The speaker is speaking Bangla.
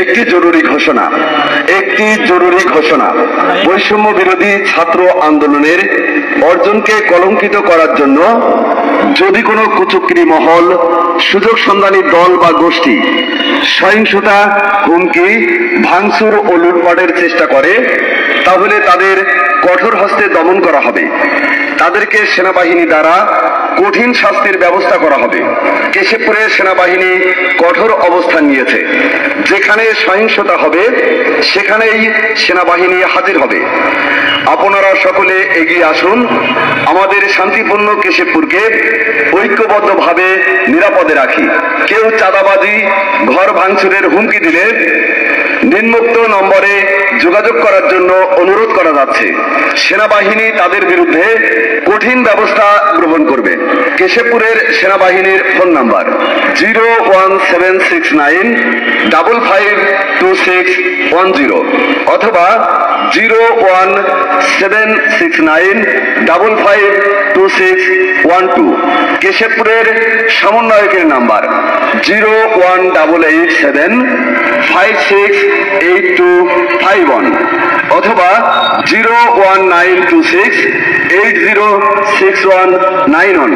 একটি জরুরি ঘোষণা বৈষম্য বিরোধী ছাত্র আন্দোলনের অর্জনকে কলঙ্কিত করার জন্য যদি কোনো কুচক্রী মহল, সুযোগ সন্ধানী দল বা গোষ্ঠী সহিংসতা, হুমকি, ভাঙচুর ও লুটপাটের চেষ্টা করে, তাহলে তাদের কঠোর হস্তে দমন করা হবে। তাদেরকে সেনাবাহিনী দ্বারা কঠিন শাস্তির ব্যবস্থা করা হবে। কেশবপুরে সেনাবাহিনী কঠোর অবস্থান নিয়েছে। যেখানে সহিংসতা হবে সেখানেই সেনাবাহিনী হাজির হবে। আপনারা সকলে এগিয়ে আসুন, আমাদের শান্তিপূর্ণ কেশবপুরকে ঐক্যবদ্ধভাবে নিরাপদে রাখি। কেউ চাঁদাবাজি, ঘর ভাঙচুরের হুমকি দিলে নিম্নোক্ত নম্বরে যোগাযোগ করার জন্য অনুরোধ করা যাচ্ছে। সেনাবাহিনী তাদের বিরুদ্ধে কঠিন ব্যবস্থা গ্রহণ করবে। কেশবপুরের সেনাবাহিনীর ফোন নাম্বার 01769552610 অথবা 01769552612। কেশবপুরের সমন্বয়কের নাম্বার 01887568251 অথবা 01926806191।